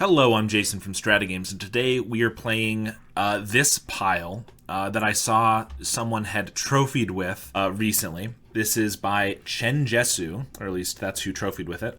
Hello, I'm Jason from StrataGames, and today we are playing this pile that I saw someone had trophied with recently. This is by Chen Jesu, or at least that's who trophied with it.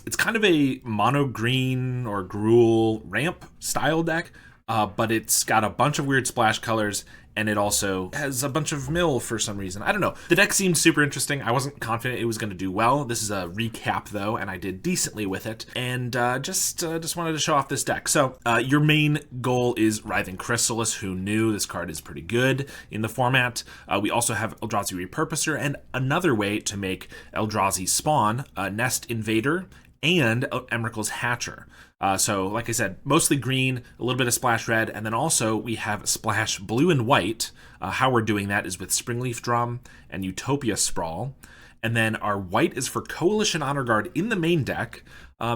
It's kind of a mono green or gruel ramp style deck, but it's got a bunch of weird splash colors, and it also has a bunch of mill for some reason. I don't know. The deck seemed super interesting. I wasn't confident it was going to do well. This is a recap, though, and I did decently with it. And just wanted to show off this deck. So your main goal is Writhing Chrysalis. Who knew? This card is pretty good in the format. We also have Eldrazi Repurposer, and another way to make Eldrazi spawn, Nest Invader, and Emrakul's Hatcher. So, like I said, mostly green, a little bit of splash red, and then also we have splash blue and white. How we're doing that is with Springleaf Drum and Utopia Sprawl. And then our white is for Coalition Honor Guard in the main deck.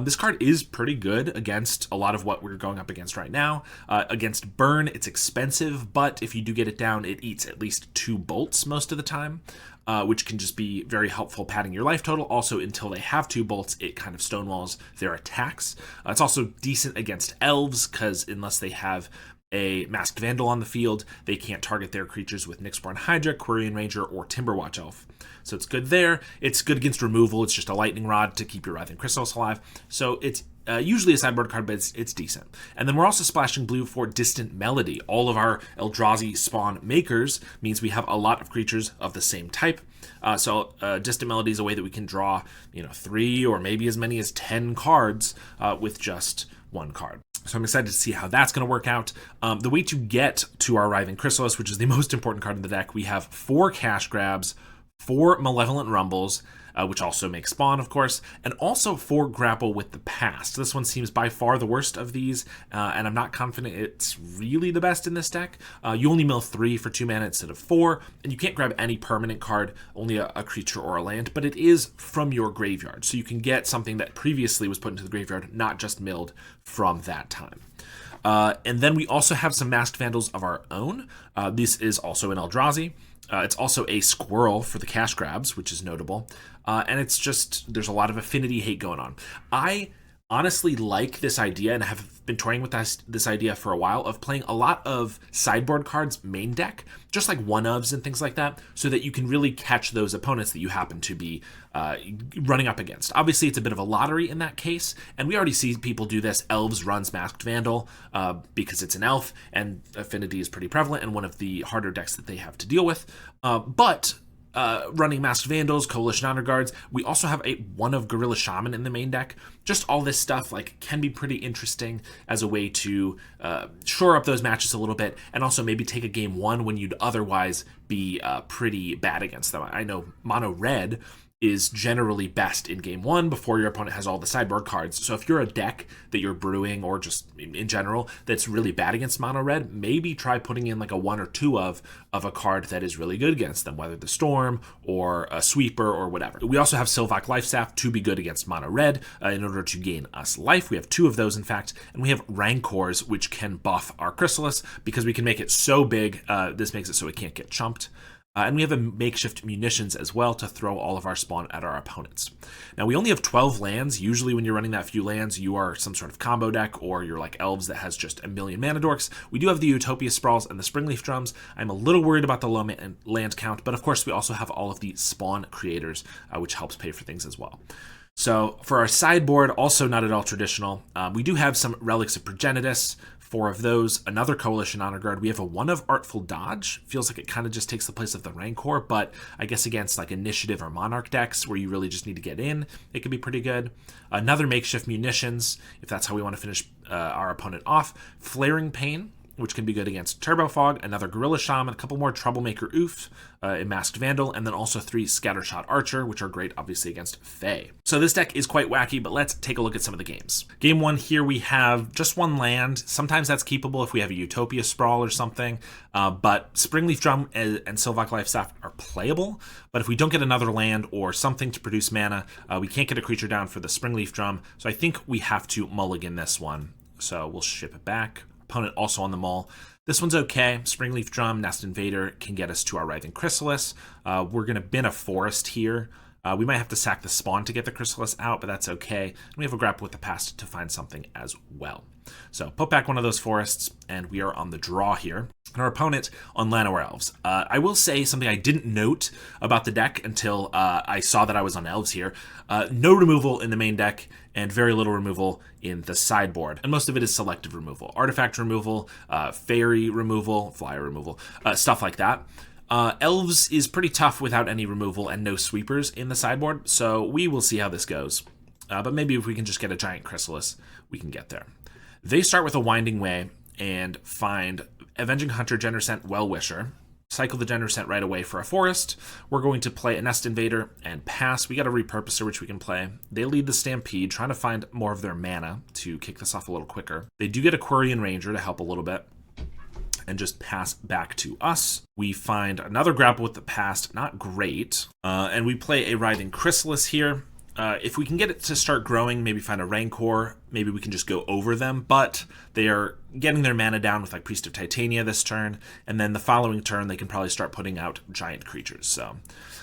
This card is pretty good against a lot of what we're going up against right now. Against Burn, it's expensive, but if you do get it down, it eats at least 2 bolts most of the time. Which can just be very helpful padding your life total. Also, until they have 2 bolts, it kind of stonewalls their attacks. It's also decent against Elves, because unless they have a Masked Vandal on the field, they can't target their creatures with Nyxborn Hydra, Quirion Ranger, or Timberwatch Elf. So it's good there. It's good against removal. It's just a Lightning Rod to keep your Writhing Chrysalis alive. So it's usually a sideboard card, but it's decent. And then we're also splashing blue for Distant Melody. All of our Eldrazi spawn makers means we have a lot of creatures of the same type. So Distant Melody is a way that we can draw, 3 or maybe as many as 10 cards with just 1 card. So I'm excited to see how that's going to work out. The way to get to our Writhing Chrysalis, which is the most important card in the deck, we have 4 Cash Grabs, 4 Malevolent Rumbles, which also makes spawn, of course, and also 4 Grapple with the Past. This one seems by far the worst of these, and I'm not confident it's really the best in this deck. You only mill 3 for 2 mana instead of 4, and you can't grab any permanent card, only a creature or a land, but it is from your graveyard, so you can get something that previously was put into the graveyard, not just milled from that time. And then we also have some Masked Vandals of our own. This is also an Eldrazi. It's also a squirrel for the Cash Grabs, which is notable. And it's just, there's a lot of affinity hate going on. I honestly like this idea and have been toying with this idea for a while of playing a lot of sideboard cards main deck, just like one-ofs and things like that, so that you can really catch those opponents that you happen to be running up against. Obviously, it's a bit of a lottery in that case, and we already see people do this. Elves runs Masked Vandal because it's an elf, and affinity is pretty prevalent and one of the harder decks that they have to deal with. But running Masked Vandals, Coalition Honor Guards. We also have one of Gorilla Shaman in the main deck. Just all this stuff can be pretty interesting as a way to shore up those matches a little bit, and also maybe take a game 1 when you'd otherwise be pretty bad against them. I know Mono Red is generally best in game 1 before your opponent has all the sideboard cards. So if you're a deck that you're brewing, or just in general, that's really bad against Mono Red, maybe try putting in like a 1 or 2 of a card that is really good against them, whether the Storm or a Sweeper or whatever. We also have Sylvok Lifestaff to be good against Mono Red in order to gain us life. We have 2 of those, in fact, and we have Rancors, which can buff our Chrysalis because we can make it so big. This makes it so it can't get chumped. And we have a makeshift munitions as well to throw all of our spawn at our opponents. Now, we only have 12 lands. Usually when you're running that few lands, you are some sort of combo deck, or you're like Elves that has just a million mana dorks. We do have the Utopia Sprawls and the Springleaf Drums. I'm a little worried about the low land count, but of course we also have all of the spawn creators, which helps pay for things as well. So for our sideboard, also not at all traditional. We do have some Relics of Progenitus, 4 of those, another Coalition Honor Guard. We have a 1 of Artful Dodge. Feels like it kind of just takes the place of the Rancor, but I guess against like Initiative or Monarch decks where you really just need to get in, it could be pretty good. Another Makeshift Munitions, if that's how we want to finish our opponent off. Flaring Pain, which can be good against Turbo Fog, another Gorilla Shaman, a couple more Troublemaker Oof, a Masked Vandal, and then also 3 Scattershot Archer, which are great, obviously, against Fae. So this deck is quite wacky, but let's take a look at some of the games. Game 1 here, we have just 1 land. Sometimes that's keepable if we have a Utopia Sprawl or something, but Springleaf Drum and Sylvok Lifestaff are playable, but if we don't get another land or something to produce mana, we can't get a creature down for the Springleaf Drum, so I think we have to mulligan this one. So we'll ship it back. Opponent also on the mull. This one's okay. Springleaf Drum, Nest Invader can get us to our Writhing Chrysalis. We're going to bin a Forest here. We might have to sack the spawn to get the Chrysalis out, but that's okay. And we have a grapple with the past to find something as well. So put back one of those forests, and we are on the draw here. And our opponent on Llanowar Elves. I will say something I didn't note about the deck until I saw that I was on Elves here. No removal in the main deck, and very little removal in the sideboard. And most of it is selective removal. Artifact removal, fairy removal, flyer removal, stuff like that. Elves is pretty tough without any removal and no sweepers in the sideboard, so we will see how this goes. But maybe if we can just get a giant Chrysalis, we can get there. They start with a Winding Way and find Avenging Hunter, Genersent, Well-Wisher. Cycle the Genersent right away for a forest. We're going to play a Nest Invader and pass. We got a Repurposer, which we can play. They lead the Stampede, trying to find more of their mana to kick this off a little quicker. They do get a Quirion Ranger to help a little bit and just pass back to us. We find another Grapple with the Past, not great. And we play a Writhing Chrysalis here. If we can get it to start growing, maybe find a Rancor, maybe we can just go over them, but they are getting their mana down with like Priest of Titania this turn, and then the following turn they can probably start putting out giant creatures, so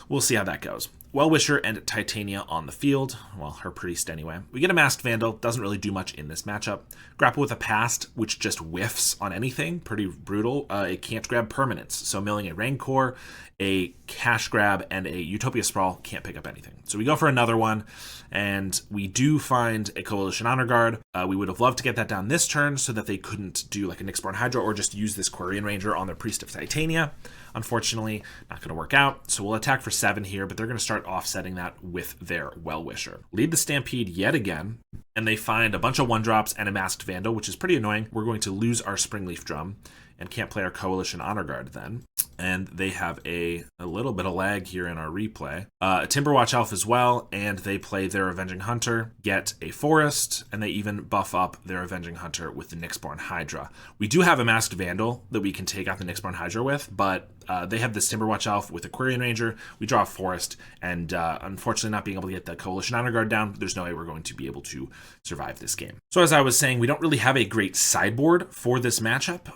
we'll see how that goes. Well-Wisher and Titania on the field. Well, her priest anyway. We get a Masked Vandal. Doesn't really do much in this matchup. Grapple with a Past, which just whiffs on anything. Pretty brutal. It can't grab permanents. So milling a Rancor, a Cash Grab, and a Utopia Sprawl can't pick up anything. So we go for another one, and we do find a Coalition Honor Guard. We would have loved to get that down this turn so that they couldn't do like a Nyxborn Hydra or just use this Quirion Ranger on their Priest of Titania. Unfortunately, not going to work out. So we'll attack for 7 here, but they're going to start offsetting that with their Well-Wisher. Lead the Stampede yet again, and they find a bunch of 1-drops and a Masked Vandal, which is pretty annoying. We're going to lose our Springleaf Drum and can't play our Coalition Honor Guard then. And they have a little bit of lag here in our replay. A Timberwatch Elf as well, and they play their Avenging Hunter, get a Forest, and they even buff up their Avenging Hunter with the Nyxborn Hydra. We do have a Masked Vandal that we can take out the Nyxborn Hydra with, but they have this Timberwatch Elf with a Quirion Ranger. We draw a Forest, and unfortunately not being able to get the Coalition Honor Guard down, there's no way we're going to be able to survive this game. So as I was saying, we don't really have a great sideboard for this matchup,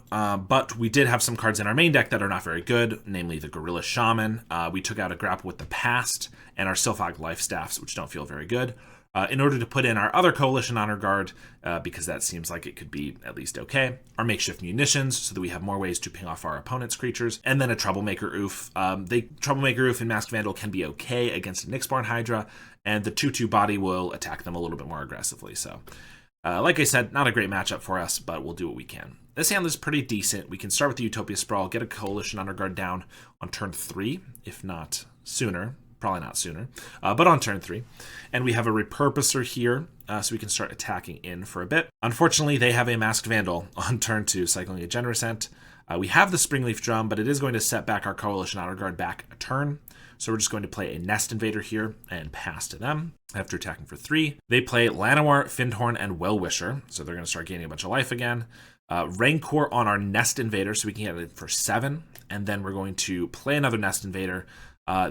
but we did have some cards in our main deck that are not very good, namely the Gorilla Shaman. We took out a Grapple with the Past and our Silphog Lifestaffs, which don't feel very good. In order to put in our other Coalition Honor Guard, because that seems like it could be at least okay, our Makeshift Munitions, so that we have more ways to ping off our opponent's creatures, and then a Troublemaker Oof. Troublemaker Oof and Masked Vandal can be okay against a Nyxborn Hydra, and the 2/2 body will attack them a little bit more aggressively. So, like I said, not a great matchup for us, but we'll do what we can. This hand is pretty decent. We can start with the Utopia Sprawl, get a Coalition Honor Guard down on turn 3, if not sooner. Probably not sooner, but on turn 3. And we have a Repurposer here, so we can start attacking in for a bit. Unfortunately, they have a Masked Vandal on turn 2, cycling a Genersent. We have the Springleaf Drum, but it is going to set back our Coalition Honor Guard back a turn. So we're just going to play a Nest Invader here and pass to them after attacking for 3. They play Llanowar, Fyndhorn, and Well-Wisher, so they're going to start gaining a bunch of life again. Rancor on our Nest Invader, so we can get it for 7. And then we're going to play another Nest Invader.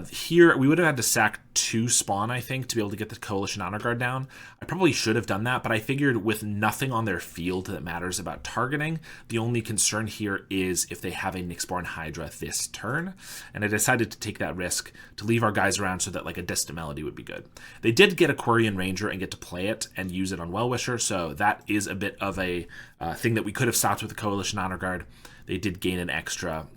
Here, we would have had to sack 2 spawn, I think, to be able to get the Coalition Honor Guard down. I probably should have done that, but I figured with nothing on their field that matters about targeting, the only concern here is if they have a Nyxborn Hydra this turn, and I decided to take that risk to leave our guys around so that like a Distant Melody would be good. They did get a Quirion Ranger and get to play it and use it on Well-Wisher, so that is a bit of a thing that we could have stopped with the Coalition Honor Guard. They did gain an extra,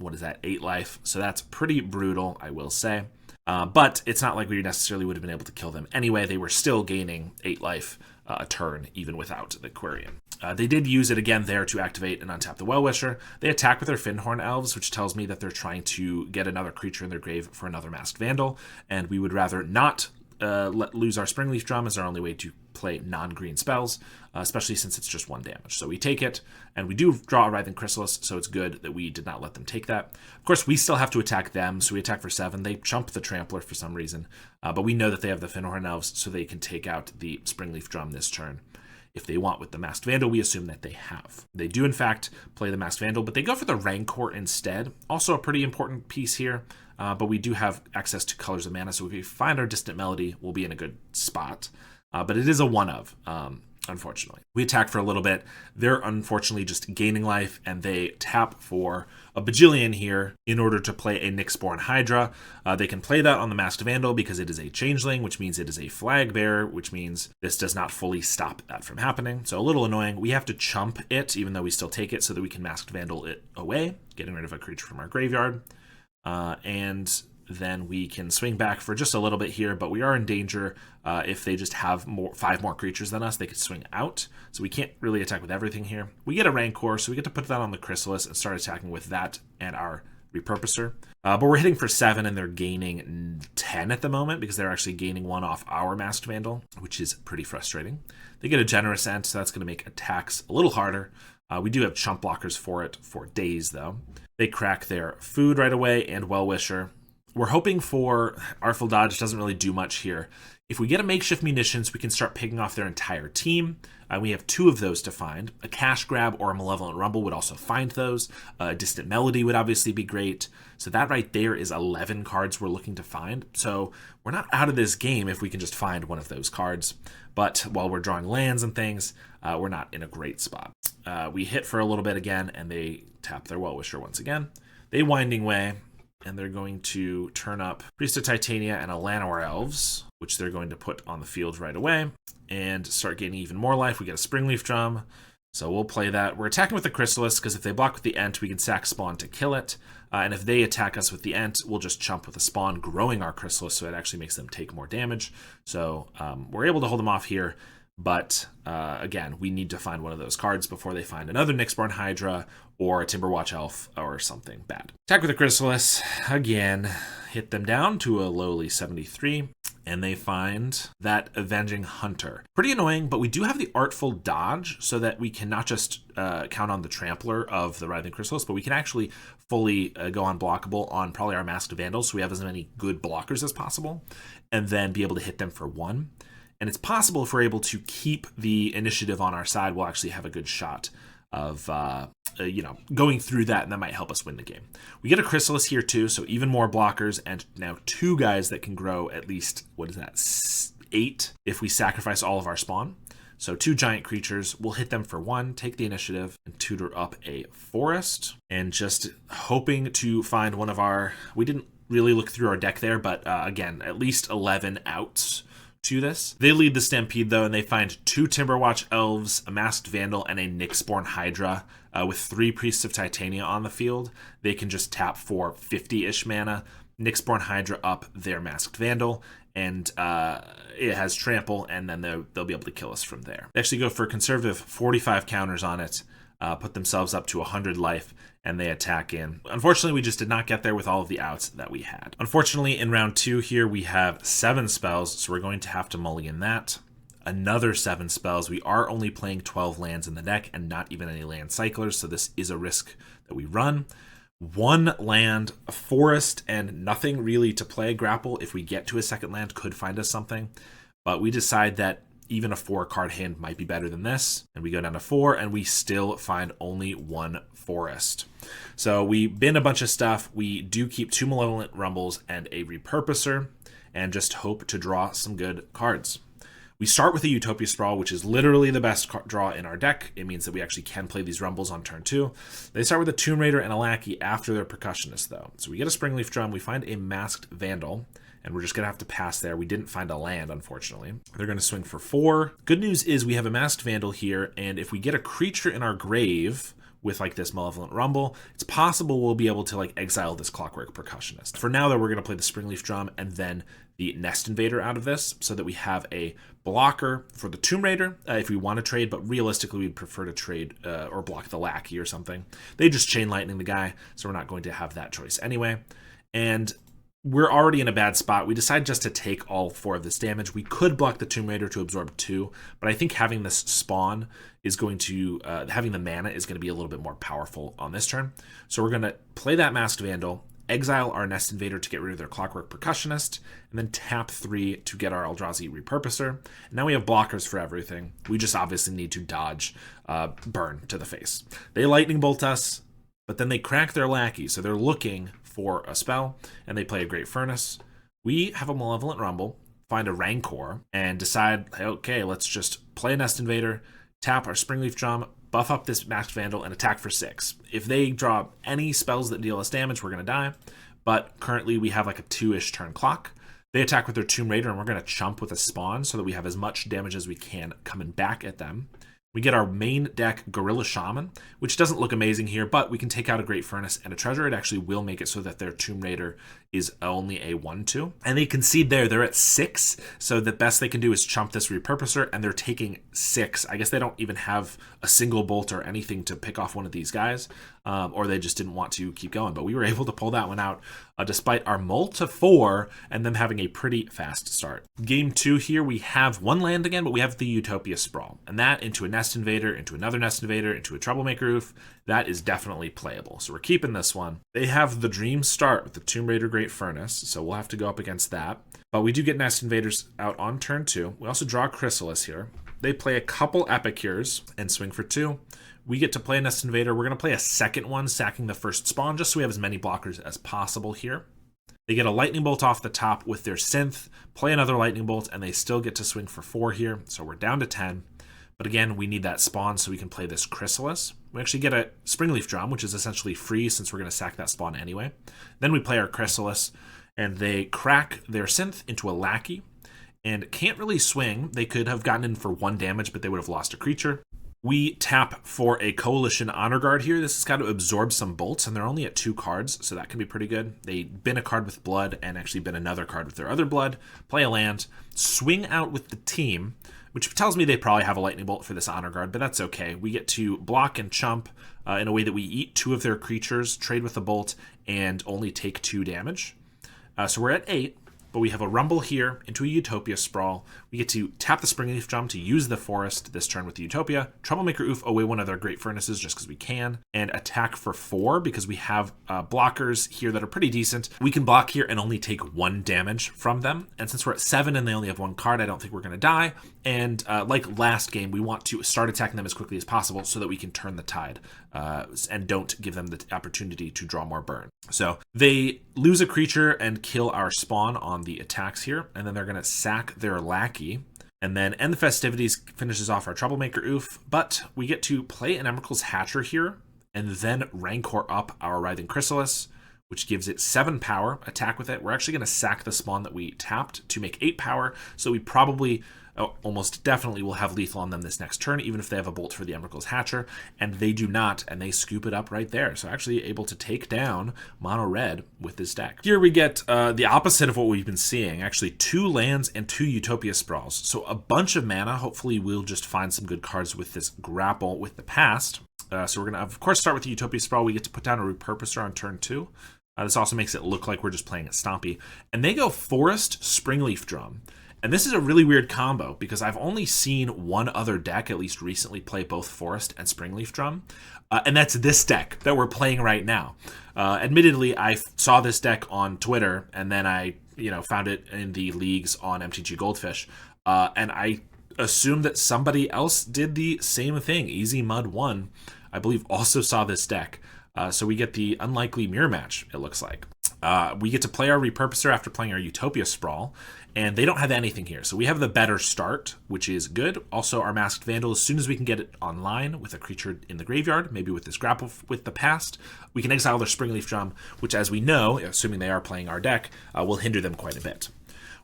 8 life, so that's pretty brutal, I will say. But it's not like we necessarily would have been able to kill them anyway. They were still gaining 8 life a turn, even without the Quirion. They did use it again there to activate and untap the Well-Wisher. They attack with their Fyndhorn Elves, which tells me that they're trying to get another creature in their grave for another Masked Vandal, and we would rather not lose our Springleaf Drum as our only way to play non-green spells, especially since it's just 1 damage. So we take it, and we do draw a Writhing Chrysalis, so it's good that we did not let them take that. Of course, we still have to attack them, so we attack for 7. They chump the Trampler for some reason, but we know that they have the Fyndhorn Elves, so they can take out the Springleaf Drum this turn. If they want with the Masked Vandal, we assume that they have. They do, in fact, play the Masked Vandal, but they go for the Rancor instead. Also a pretty important piece here, but we do have access to Colors of Mana, so if we find our Distant Melody, we'll be in a good spot. But it is a 1-of. unfortunately. We attack for a little bit. They're unfortunately just gaining life, and they tap for a bajillion here in order to play a Nyxborn Hydra. They can play that on the Masked Vandal because it is a changeling, which means it is a flag bearer, which means this does not fully stop that from happening. So a little annoying. We have to chump it, even though we still take it, so that we can Masked Vandal it away, getting rid of a creature from our graveyard. And then we can swing back for just a little bit here, but we are in danger. If they just have 5 more creatures than us, they could swing out. So we can't really attack with everything here. We get a Rancor, so we get to put that on the Chrysalis and start attacking with that and our Repurposer. But we're hitting for 7, and they're gaining 10 at the moment because they're actually gaining 1 off our Masked Vandal, which is pretty frustrating. They get a Generous Ent, so that's going to make attacks a little harder. We do have chump blockers for it for days, though. They crack their food right away and Well-Wisher. We're hoping for Artful Dodge. Doesn't really do much here. If we get a Makeshift Munitions, we can start picking off their entire team. We have 2 of those to find. A Cash Grab or a Malevolent Rumble would also find those. A Distant Melody would obviously be great. So that right there is 11 cards we're looking to find. So we're not out of this game if we can just find one of those cards. But while we're drawing lands and things, we're not in a great spot. We hit for a little bit again, and they tap their Well-Wisher once again. They Winding Way, and they're going to turn up Priest of Titania and a Llanowar Elves, which they're going to put on the field right away, and start gaining even more life. We get a Springleaf Drum, so we'll play that. We're attacking with the Chrysalis, because if they block with the Ent, we can sack Spawn to kill it. And if they attack us with the Ent, we'll just chump with the Spawn, growing our Chrysalis, so it actually makes them take more damage. So we're able to hold them off here. But again, we need to find one of those cards before they find another Nyxborn Hydra or a Timberwatch Elf or something bad. Attack with the Chrysalis, again, hit them down to a lowly 73, and they find that Avenging Hunter. Pretty annoying, but we do have the Artful Dodge so that we can not just count on the Trampler of the Writhing Chrysalis, but we can actually fully go unblockable on probably our Masked Vandals, so we have as many good blockers as possible, and then be able to hit them for 1. And it's possible if we're able to keep the initiative on our side, we'll actually have a good shot of, going through that, and that might help us win the game. We get a Chrysalis here too, so even more blockers, and now 2 guys that can grow at least, 8 if we sacrifice all of our spawn. So 2 giant creatures, we'll hit them for 1, take the initiative, and tutor up a forest. And just hoping to find one of our, we didn't really look through our deck there, but again, at least 11 outs to this. They lead the Stampede, though, and they find 2 Timberwatch Elves, a Masked Vandal, and a Nyxborn Hydra with 3 Priests of Titania on the field. They can just tap for 50-ish mana, Nyxborn Hydra up their Masked Vandal, and it has Trample, and then they'll be able to kill us from there. They actually go for conservative 45 counters on it, put themselves up to 100 life, and they attack in. Unfortunately, we just did not get there with all of the outs that we had. Unfortunately, in round 2 here, we have 7 spells, so we're going to have to mulligan that. Another 7 spells. We are only playing 12 lands in the deck and not even any land cyclers, so this is a risk that we run. 1 land, a forest, and nothing really to play. Grapple, if we get to a second land, could find us something, but we decide that even a 4-card hand might be better than this, and we go down to 4, and we still find only 1 forest. So we bin a bunch of stuff. We do keep 2 Malevolent Rumbles and a Repurposer, and just hope to draw some good cards. We start with a Utopia Sprawl, which is literally the best draw in our deck. It means that we actually can play these Rumbles on turn 2. They start with a Tomb Raider and a Lackey after their Percussionist, though. So we get a Springleaf Drum, we find a Masked Vandal, and we're just going to have to pass there. We didn't find a land, unfortunately. They're going to swing for 4. Good news is we have a Masked Vandal here, and if we get a creature in our grave with like this Malevolent Rumble, it's possible we'll be able to like exile this Clockwork Percussionist. For now, though, we're going to play the Springleaf Drum and then the Nest Invader out of this so that we have a blocker for the Tomb Raider if we want to trade, but realistically we'd prefer to trade or block the Lackey or something. They just Chain Lightning the guy, so we're not going to have that choice anyway. And we're already in a bad spot. We decide just to take all 4 of this damage. We could block the Tomb Raider to absorb 2, but I think having this spawn is going to, having the mana is going to be a little bit more powerful on this turn. So we're going to play that Masked Vandal, exile our Nest Invader to get rid of their Clockwork Percussionist, and then tap 3 to get our Eldrazi Repurposer. And now we have blockers for everything. We just obviously need to dodge Burn to the face. They Lightning Bolt us, but then they crack their Lackey, so they're looking for a spell, and they play a Great Furnace. We have a Malevolent Rumble, find a Rancor and decide, okay, let's just play a Nest Invader, tap our Springleaf Drum, buff up this Masked Vandal, and attack for 6. If they draw any spells that deal us damage, we're going to die. But currently we have like a 2-ish turn clock. They attack with their Tomb Raider, and we're going to chump with a Spawn so that we have as much damage as we can coming back at them. We get our main deck Gorilla Shaman, which doesn't look amazing here, but we can take out a Great Furnace and a Treasure. It actually will make it so that their Tomb Raider is only a 1/2. And they concede there. They're at 6, so the best they can do is chump this Repurposer, and they're taking 6. I guess they don't even have a single bolt or anything to pick off one of these guys, or they just didn't want to keep going. But we were able to pull that one out despite our mull to 4 and them having a pretty fast start. Game 2 here, we have 1 land again, but we have the Utopia Sprawl. And that into a Nest Invader, into another Nest Invader, into a Troublemaker Roof, that is definitely playable. So we're keeping this one. They have the Dream start with the Tomb Raider Great Furnace, so we'll have to go up against that. But we do get Nest Invaders out on turn 2. We also draw Chrysalis here. They play a couple Epicures and swing for 2. We get to play a Nest Invader. We're going to play a second one, sacking the first spawn, just so we have as many blockers as possible here. They get a Lightning Bolt off the top with their Synth, play another Lightning Bolt, and they still get to swing for 4 here, so we're down to 10. But again, we need that spawn so we can play this Chrysalis. We actually get a Springleaf Drum, which is essentially free since we're going to sack that spawn anyway. Then we play our Chrysalis, and they crack their Synth into a Lackey, and can't really swing. They could have gotten in for 1 damage, but they would have lost a creature. We tap for a Coalition Honor Guard here. This has got to absorb some bolts, and they're only at 2 cards, so that can be pretty good. They bin a card with blood and actually bin another card with their other blood, play a land, swing out with the team, which tells me they probably have a Lightning Bolt for this Honor Guard, but that's okay. We get to block and chump in a way that we eat 2 of their creatures, trade with a Bolt, and only take 2 damage. So we're at 8. But we have a Rumble here into a Utopia Sprawl. We get to tap the Springleaf Drum to use the Forest this turn with the Utopia. Troublemaker Oof away one of their Great Furnaces just because we can. And attack for 4 because we have blockers here that are pretty decent. We can block here and only take 1 damage from them. And since we're at 7 and they only have 1 card, I don't think we're going to die. And like last game, we want to start attacking them as quickly as possible so that we can turn the tide and don't give them the opportunity to draw more burn. So they lose a creature and kill our spawn on the attacks here, and then they're going to sack their Lackey and then end the festivities, finishes off our Troublemaker Oof. But we get to play an Emrakul's Hatcher here and then Rancor up our Writhing Chrysalis, which gives it 7 power, attack with it. We're actually going to sack the spawn that we tapped to make 8 power, so we probably almost definitely will have lethal on them this next turn, even if they have a bolt for the Emrakul's Hatcher, and they do not, and they scoop it up right there. So actually able to take down mono red with this deck. Here we get the opposite of what we've been seeing, actually 2 lands and 2 Utopia Sprawls. So a bunch of mana. Hopefully we'll just find some good cards with this grapple with the past. So we're going to, of course, start with the Utopia Sprawl. We get to put down a Repurposer on turn 2. This also makes it look like we're just playing a Stompy. And they go Forest, Springleaf Drum. And this is a really weird combo because I've only seen one other deck, at least recently, play both Forest and Springleaf Drum. And that's this deck that we're playing right now. Admittedly, I saw this deck on Twitter, and then I found it in the leagues on MTG Goldfish. And I assumed that somebody else did the same thing. Easy Mud 1, I believe, also saw this deck. So we get the unlikely mirror match, it looks like. We get to play our Repurposer after playing our Utopia Sprawl, and they don't have anything here. So we have the better start, which is good. Also, our Masked Vandal, as soon as we can get it online with a creature in the graveyard, maybe with this grapple with the past, we can exile their Springleaf Drum, which, as we know, assuming they are playing our deck, will hinder them quite a bit.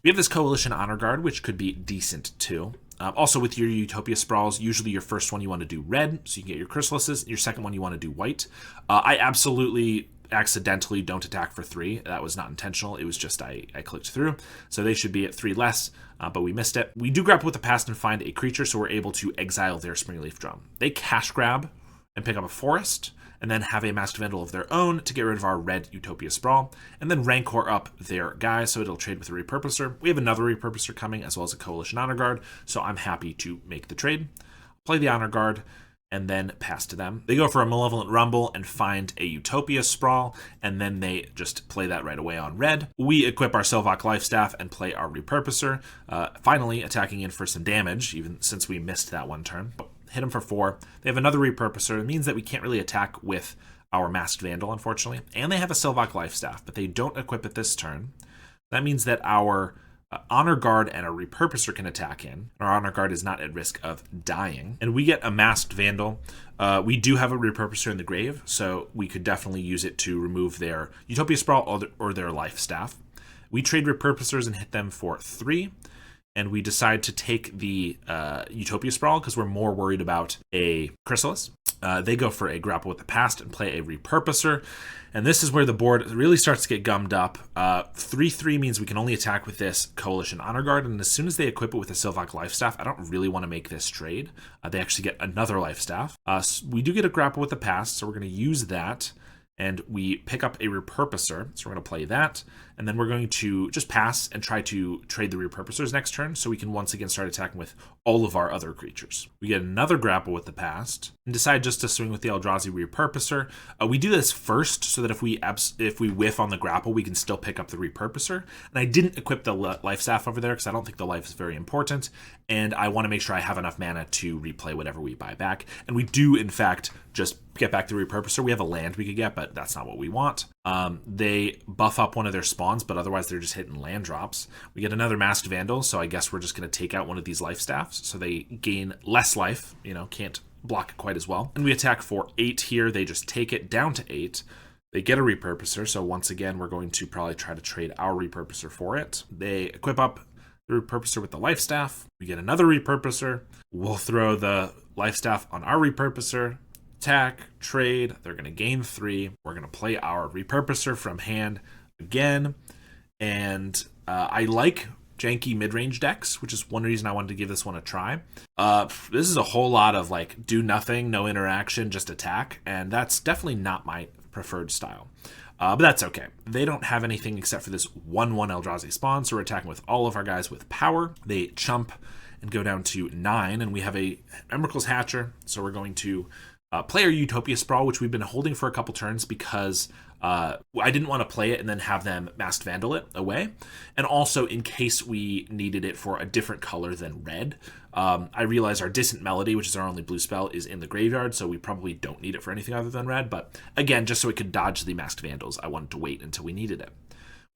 We have this Coalition Honor Guard, which could be decent too. Also, with your Utopia Sprawls, usually your first one you want to do red, so you can get your Chrysalises. Your second one you want to do white. I absolutely accidentally don't attack for 3. That was not intentional. It was just I clicked through. So they should be at 3 less, but we missed it. We do grapple with the past and find a creature, so we're able to exile their Springleaf Drum. They cash grab and pick up a Forest, and then have a Masked Vandal of their own to get rid of our red Utopia Sprawl, and then Rancor up their guy, so it'll trade with a Repurposer. We have another Repurposer coming, as well as a Coalition Honor Guard, so I'm happy to make the trade. Play the Honor Guard, and then pass to them. They go for a Malevolent Rumble and find a Utopia Sprawl, and then they just play that right away on red. We equip our Sylvok Lifestaff and play our Repurposer, finally attacking in for some damage, even since we missed that one turn. Hit them for 4. They have another Repurposer. It means that we can't really attack with our Masked Vandal, unfortunately. And they have a Sylvok Lifestaff, but they don't equip it this turn. That means that our Honor Guard and a Repurposer can attack in. Our Honor Guard is not at risk of dying. And we get a Masked Vandal. We do have a Repurposer in the grave, so we could definitely use it to remove their Utopia Sprawl or their Life Staff. We trade Repurposers and hit them for 3. And we decide to take the Utopia Sprawl because we're more worried about a Chrysalis. They go for a Grapple with the Past and play a Repurposer. And this is where the board really starts to get gummed up. 3/3 means we can only attack with this Coalition Honor Guard. And as soon as they equip it with a Sylvok Life Staff, I don't really want to make this trade. They actually get another Life Staff. We do get a Grapple with the Past, so we're going to use that. And we pick up a Repurposer, so we're going to play that. And then we're going to just pass and try to trade the Repurposers next turn so we can once again start attacking with all of our other creatures. We get another Grapple with the Past and decide just to swing with the Eldrazi Repurposer. We do this first so that if we whiff on the Grapple, we can still pick up the Repurposer. And I didn't equip the Life Staff over there because I don't think the life is very important. And I want to make sure I have enough mana to replay whatever we buy back. And we do, in fact, just get back the Repurposer. We have a land we could get, but that's not what we want. They buff up one of their spawns, but otherwise they're just hitting land drops. We get another Masked Vandal, so I guess we're just going to take out one of these Life Staffs, so they gain less life, can't block it quite as well. And we attack for 8 here. They just take it down to 8. They get a Repurposer, so once again, we're going to probably try to trade our Repurposer for it. They equip up the Repurposer with the Life Staff. We get another Repurposer. We'll throw the Life Staff on our Repurposer. Attack, trade, they're going to gain 3. We're going to play our Repurposer from hand again. And I like janky mid-range decks, which is one reason I wanted to give this one a try. This is a whole lot of do nothing, no interaction, just attack. And that's definitely not my preferred style. But that's okay. They don't have anything except for this 1/1 Eldrazi spawn, so we're attacking with all of our guys with power. They chump and go down to 9, and we have a Emrakul's Hatcher, so we're going to play our Utopia Sprawl, which we've been holding for a couple turns because I didn't want to play it and then have them Masked Vandal it away. And also in case we needed it for a different color than red. I realize our Distant Melody, which is our only blue spell, is in the graveyard, so we probably don't need it for anything other than red. But again, just so it could dodge the Masked Vandals, I wanted to wait until we needed it.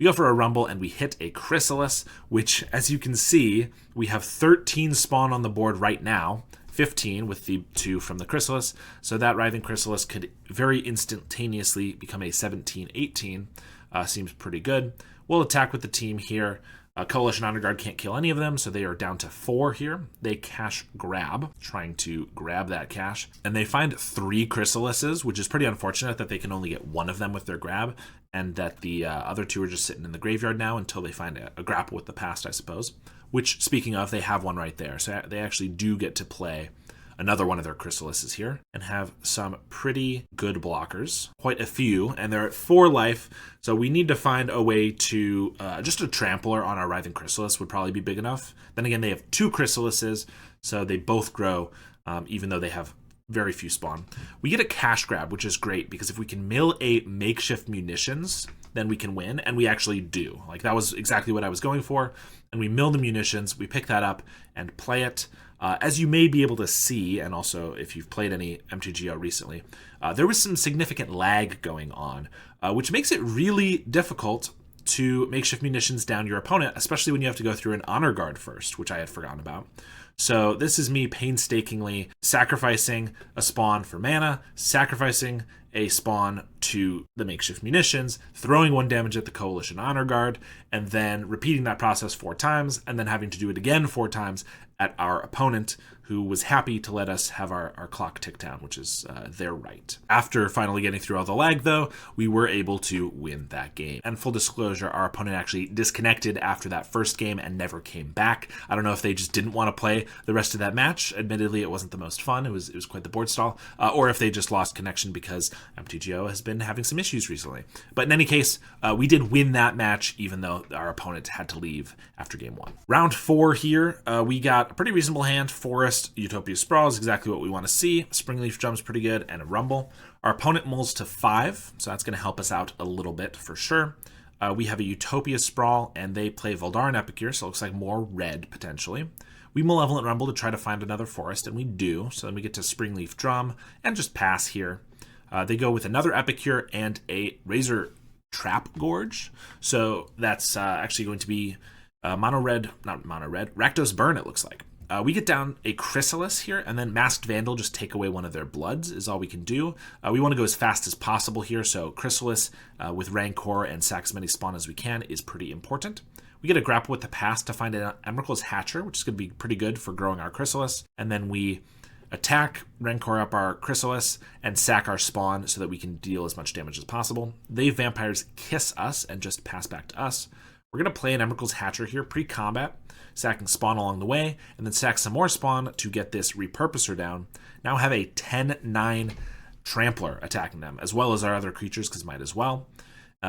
We go for a Rumble and we hit a Chrysalis, which, as you can see, we have 13 spawn on the board right now. 15 with the 2 from the Chrysalis, so that Writhing Chrysalis could very instantaneously become a 17-18. Seems pretty good. We'll attack with the team here. Coalition Honor Guard can't kill any of them, so they are down to 4 here. They cash grab, trying to grab that cash, and they find 3 Chrysalises, which is pretty unfortunate that they can only get 1 of them with their grab, and that the other 2 are just sitting in the graveyard now until they find a Grapple with the Past, I suppose. Which, speaking of, they have one right there. So they actually do get to play another one of their Chrysalises here and have some pretty good blockers. Quite a few, and they're at 4 life. So we need to find a way to, just a Trampler on our Writhing Chrysalis would probably be big enough. Then again, they have 2 Chrysalises, so they both grow, even though they have very few spawn. We get a cash grab, which is great, because if we can mill a makeshift munitions, then we can win, and we actually do. That was exactly what I was going for. And we mill the munitions, we pick that up and play it. As you may be able to see, and also if you've played any MTGO recently, there was some significant lag going on, which makes it really difficult to makeshift munitions down your opponent, especially when you have to go through an Honor Guard first, which I had forgotten about. So this is me painstakingly sacrificing a spawn for mana, sacrificing a spawn to the makeshift munitions, throwing 1 damage at the Coalition Honor Guard, and then repeating that process 4 times, and then having to do it again 4 times at our opponent, who was happy to let us have our clock tick down, which is their right. After finally getting through all the lag, though, we were able to win that game. And full disclosure, our opponent actually disconnected after that first game and never came back. I don't know if they just didn't want to play the rest of that match. Admittedly, it wasn't the most fun. It was quite the board stall. Or if they just lost connection because MTGO has been having some issues recently. But in any case, we did win that match, even though our opponent had to leave after game 1. Round 4 here, we got a pretty reasonable hand. Forest, Utopia Sprawl is exactly what we want to see. Springleaf Drum's pretty good, and a Rumble. Our opponent mulls to 5, so that's going to help us out a little bit for sure. We have a Utopia Sprawl, and they play Voldaren Epicure, so it looks like more red, potentially. We Malevolent Rumble to try to find another forest, and we do, so then we get to Springleaf Drum, and just pass here. They go with another Epicure and a Razor Trap Gorge, so that's actually going to be Mono red, not mono red, Rakdos Burn, it looks like. We get down a Chrysalis here, and then Masked Vandal, just take away one of their bloods is all we can do. We want to go as fast as possible here, so Chrysalis with Rancor and sack as many spawn as we can is pretty important. We get a grapple with the past to find an Emrakul's Hatcher, which is going to be pretty good for growing our Chrysalis, and then we attack, Rancor up our Chrysalis, and sack our spawn so that we can deal as much damage as possible. They Vampires kiss us and just pass back to us. We're going to play an Emrakul's Hatcher here pre-combat, sacking spawn along the way, and then sack some more spawn to get this Repurposer down. Now have a 10-9 Trampler attacking them, as well as our other creatures, because might as well.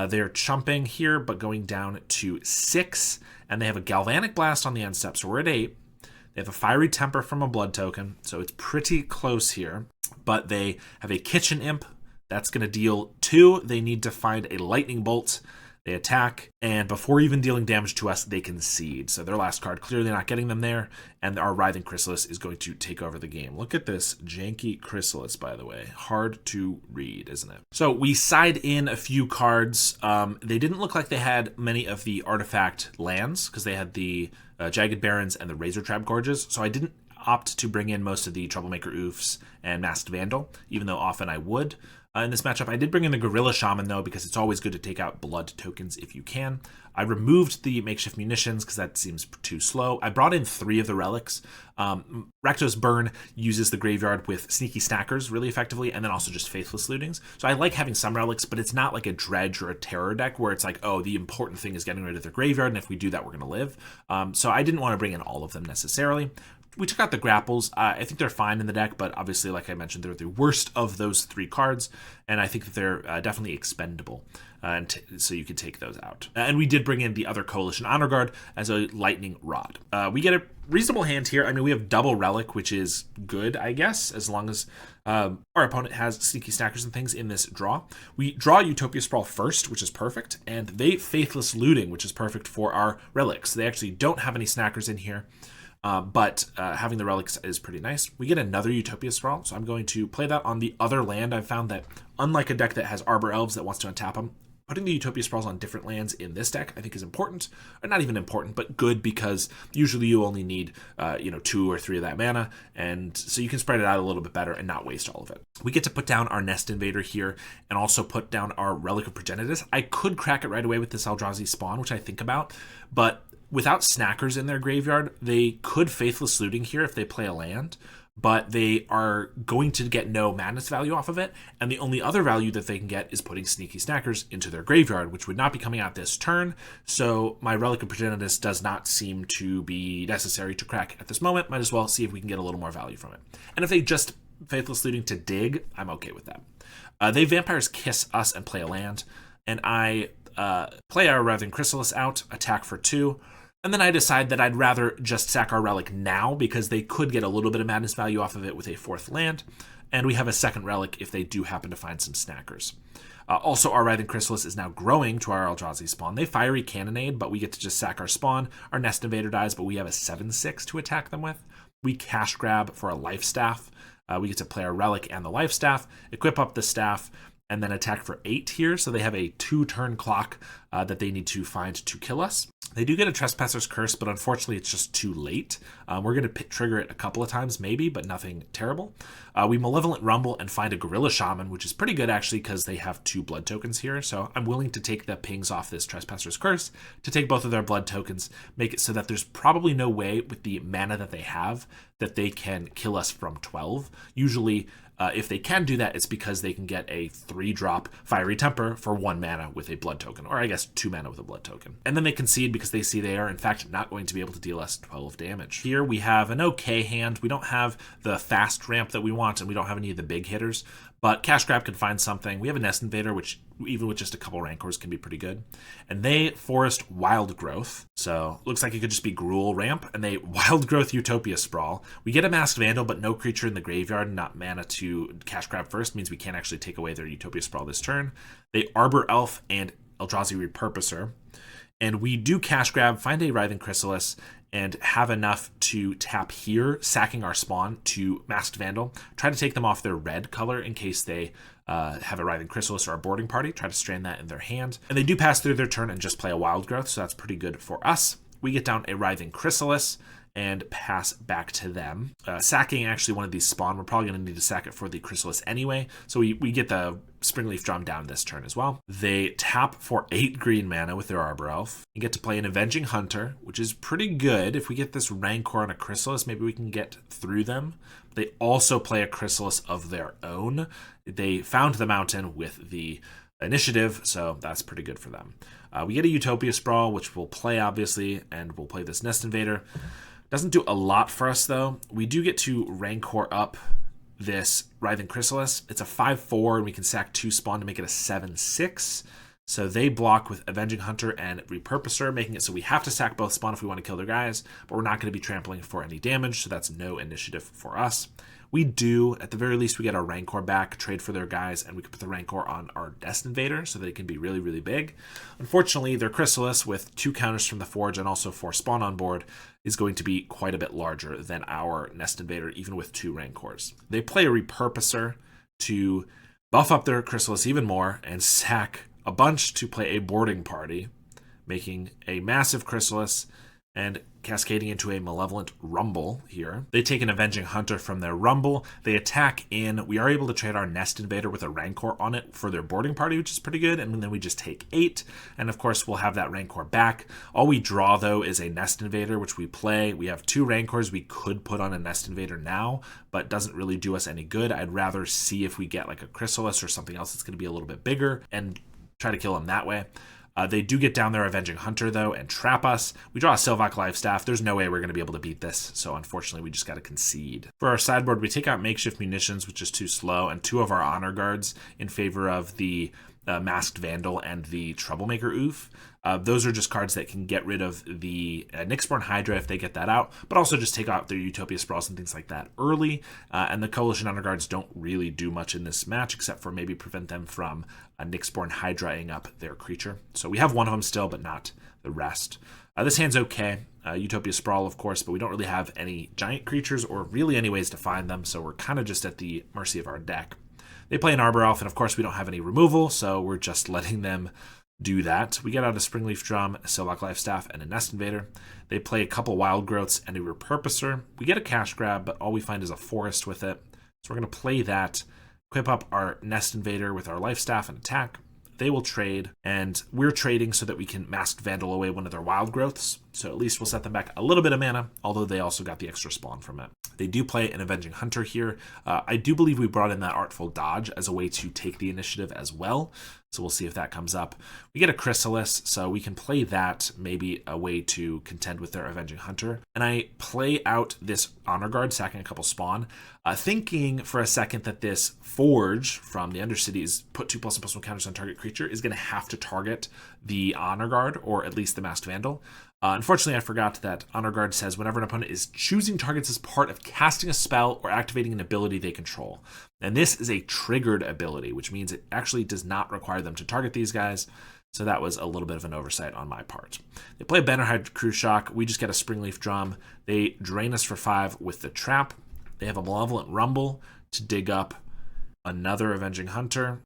They're chumping here, but going down to 6, and they have a Galvanic Blast on the end step, so we're at 8. They have a Fiery Temper from a blood token, so it's pretty close here, but they have a Kitchen Imp. That's going to deal 2. They need to find a Lightning Bolt. They attack, and before even dealing damage to us, they concede. So their last card, clearly not getting them there, and our Writhing Chrysalis is going to take over the game. Look at this janky Chrysalis, by the way. Hard to read, isn't it? So we side in a few cards. They didn't look like they had many of the artifact lands, because they had the Jagged Barrens and the Razor Trap Gorges, so I didn't opt to bring in most of the Troublemaker Oofs and Masked Vandal, even though often I would. In this matchup, I did bring in the Gorilla Shaman, though, because it's always good to take out blood tokens if you can. I removed the makeshift munitions because that seems too slow. I brought in 3 of the relics. Rakdos Burn uses the graveyard with Sneaky Snackers really effectively, and then also just Faithless Lootings. So I like having some relics, but it's not like a Dredge or a Terror deck where it's like, oh, the important thing is getting rid of their graveyard, and if we do that, we're going to live. So I didn't want to bring in all of them necessarily. We took out the grapples. I think they're fine in the deck, but obviously, like I mentioned, they're the worst of those 3 cards, and I think that they're definitely expendable, so you can take those out. And we did bring in the other Coalition Honor Guard as a Lightning Rod. We get a reasonable hand here. I mean, we have double Relic, which is good, I guess, as long as our opponent has Sneaky Snackers and things in this draw. We draw Utopia Sprawl first, which is perfect, and they Faithless Looting, which is perfect for our relics. They actually don't have any Snackers in here. But having the relics is pretty nice. We get another Utopia Sprawl, so I'm going to play that on the other land. I've found that, unlike a deck that has Arbor Elves that wants to untap them, putting the Utopia Sprawls on different lands in this deck I think is important. Or not even important, but good, because usually you only need 2 or 3 of that mana, and so you can spread it out a little bit better and not waste all of it. We get to put down our Nest Invader here, and also put down our Relic of Progenitus. I could crack it right away with this Eldrazi Spawn, which I think about, but without Snackers in their graveyard, they could Faithless Looting here if they play a land, but they are going to get no madness value off of it, and the only other value that they can get is putting Sneaky Snackers into their graveyard, which would not be coming out this turn, so my Relic of Progenitus does not seem to be necessary to crack at this moment. Might as well see if we can get a little more value from it. And if they just Faithless Looting to dig, I'm okay with that. They Vampires kiss us and play a land, and I play our Writhing Chrysalis out, attack for 2, and then I decide that I'd rather just sack our Relic now, because they could get a little bit of madness value off of it with a 4th land, and we have a 2nd Relic if they do happen to find some Snackers. Also, our Writhing Chrysalis is now growing to our Eldrazi Spawn. They Fiery Cannonade, but we get to just sack our spawn. Our Nest Invader dies, but we have a 7/6 to attack them with. We Cash Grab for a Life Staff. We get to play our Relic and the Life Staff, equip up the Staff, and then attack for 8 here, so they have a 2-turn clock that they need to find to kill us. They do get a Trespasser's Curse, but unfortunately it's just too late. We're going to trigger it a couple of times maybe, but nothing terrible. We Malevolent Rumble and find a Gorilla Shaman, which is pretty good actually, because they have 2 blood tokens here, so I'm willing to take the pings off this Trespasser's Curse to take both of their blood tokens, make it so that there's probably no way with the mana that they have that they can kill us from 12. Usually, if they can do that, it's because they can get a 3-drop Fiery Temper for 1 mana with a blood token, or I guess 2 mana with a blood token. And then they concede because they see they are, in fact, not going to be able to deal us 12 damage. Here we have an okay hand. We don't have the fast ramp that we want, and we don't have any of the big hitters, but Cash Grab can find something. We have a Nest Invader, which even with just a couple Rancors can be pretty good. And they Forest Wild Growth, so looks like it could just be Gruul ramp, and they Wild Growth Utopia Sprawl. We get a Masked Vandal, but no creature in the graveyard, not mana to Cash Grab first, means we can't actually take away their Utopia Sprawl this turn. They Arbor Elf and Eldrazi Repurposer, and we do Cash Grab, find a Writhing Chrysalis, and have enough to tap here, sacking our spawn to Masked Vandal. Try to take them off their red color in case they have a Writhing Chrysalis or a boarding party. Try to strain that in their hand. And they do pass through their turn and just play a Wild Growth, so that's pretty good for us. we get down a Writhing Chrysalis and pass back to them. Sacking actually one of these spawn. We're probably going to need to sack it for the Chrysalis anyway, so we get the Springleaf Drum down this turn as well. They tap for 8 green mana with their Arbor Elf. You get to play an Avenging Hunter, which is pretty good. If we get this Rancor and a Chrysalis, maybe we can get through them. They also play a Chrysalis of their own. They found the mountain with the initiative, so that's pretty good for them. We get a Utopia Sprawl, which we'll play, obviously, and we'll play this Nest Invader. Doesn't do a lot for us, though. We do get to Rancor up this Writhing Chrysalis. It's a 5/4, and we can sack 2 spawn to make it a 7/6. So they block with Avenging Hunter and Repurposer, making it so we have to sack both spawn if we want to kill their guys, but we're not going to be trampling for any damage, so that's no initiative for us. We do, at the very least, we get our Rancor back, trade for their guys, and we can put the Rancor on our Nest Invader so that it can be really, really big. Unfortunately, their Chrysalis, with 2 counters from the Forge and also 4 spawn on board, is going to be quite a bit larger than our Nest Invader, even with 2 Rancors. They play a Repurposer to buff up their Chrysalis even more and sack a bunch to play a Boarding Party, making a massive Chrysalis and cascading into a Malevolent Rumble here. They take an Avenging Hunter from their Rumble. They attack in. We are able to trade our Nest Invader with a Rancor on it for their Boarding Party, which is pretty good, and then we just take 8, and of course we'll have that Rancor back. All we draw, though, is a Nest Invader, which we play. We have 2 Rancors we could put on a Nest Invader now, but doesn't really do us any good. I'd rather see if we get like a Chrysalis or something else that's going to be a little bit bigger and try to kill him that way. They do get down their Avenging Hunter, though, and trap us. We draw a Sylvac Lifestaff. There's no way we're going to be able to beat this, so unfortunately we just got to concede. For our sideboard, we take out Makeshift Munitions, which is too slow, and 2 of our Honor Guards in favor of the Masked Vandal and the Troublemaker Oof. Those are just cards that can get rid of the Nyxborn Hydra if they get that out, but also just take out their Utopia Sprawls and things like that early. And the Coalition Honor Guards don't really do much in this match, except for maybe prevent them from Nyxborn Hydraing up their creature. So we have one of them still, but not the rest. This hand's okay. Utopia Sprawl, of course, but we don't really have any giant creatures or really any ways to find them, so we're kind of just at the mercy of our deck. They play an Arbor Elf, and of course we don't have any removal, so we're just letting them do that. We get out a Springleaf Drum, a Sylvac Lifestaff, and a Nest Invader. They play a couple Wild Growths and a Repurposer. We get a Cash Grab, but all we find is a Forest with it. So we're going to play that, equip up our Nest Invader with our Lifestaff and attack. They will trade, and we're trading so that we can Masked Vandal away one of their Wild Growths. So at least we'll set them back a little bit of mana, although they also got the extra spawn from it. They do play an Avenging Hunter here. I do believe we brought in that Artful Dodge as a way to take the initiative as well. So we'll see if that comes up. We get a Chrysalis, so we can play that, maybe a way to contend with their Avenging Hunter. And I play out this Honor Guard, sacking a couple spawn, thinking for a second that this Forge from the Undercities, put 2+1/+1 counters on target creature, is going to have to target the Honor Guard, or at least the Masked Vandal. Unfortunately, I forgot that Honor Guard says whenever an opponent is choosing targets as part of casting a spell or activating an ability they control. And this is a triggered ability, which means it actually does not require them to target these guys. So that was a little bit of an oversight on my part. They play Bannerhide Crew Shock. We just get a Springleaf Drum. They drain us for 5 with the Trap. They have a Malevolent Rumble to dig up another Avenging Hunter,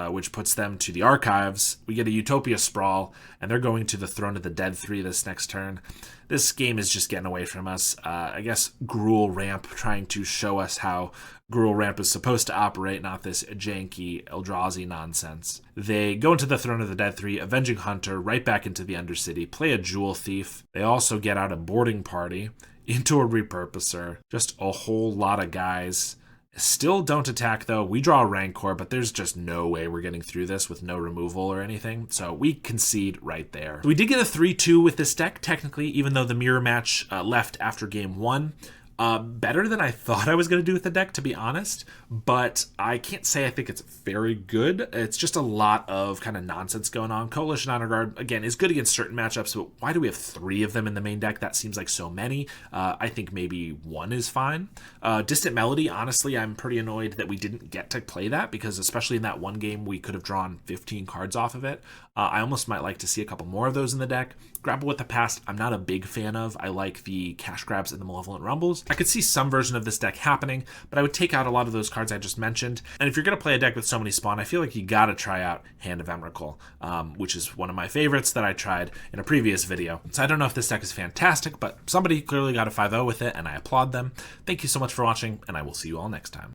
which puts them to the archives. We get a Utopia Sprawl, and they're going to the Throne of the Dead 3 this next turn. This game is just getting away from us. I guess Gruul Ramp trying to show us how Gruul Ramp is supposed to operate, not this janky Eldrazi nonsense. They go into the Throne of the Dead 3, Avenging Hunter, right back into the Undercity, play a Jewel Thief. They also get out a Boarding Party, into a Repurposer, just a whole lot of guys. Still don't attack, though. We draw a Rancor, but there's just no way we're getting through this with no removal or anything. So we concede right there. We did get a 3-2 with this deck, technically, even though the mirror match left after game 1. Better than I thought I was going to do with the deck, to be honest, but I can't say I think it's very good. It's just a lot of kind of nonsense going on. Coalition Honor Guard, again, is good against certain matchups, but why do we have 3 of them in the main deck? That seems like so many. I think maybe 1 is fine. Distant Melody, honestly, I'm pretty annoyed that we didn't get to play that, because especially in that one game, we could have drawn 15 cards off of it. I almost might like to see a couple more of those in the deck. Grapple with the Past, I'm not a big fan of. I like the Cash Grabs and the Malevolent Rumbles. I could see some version of this deck happening, but I would take out a lot of those cards I just mentioned. And if you're going to play a deck with so many spawn, I feel like you got to try out Hand of Emrakul, which is one of my favorites that I tried in a previous video. So I don't know if this deck is fantastic, but somebody clearly got a 5-0 with it, and I applaud them. Thank you so much for watching, and I will see you all next time.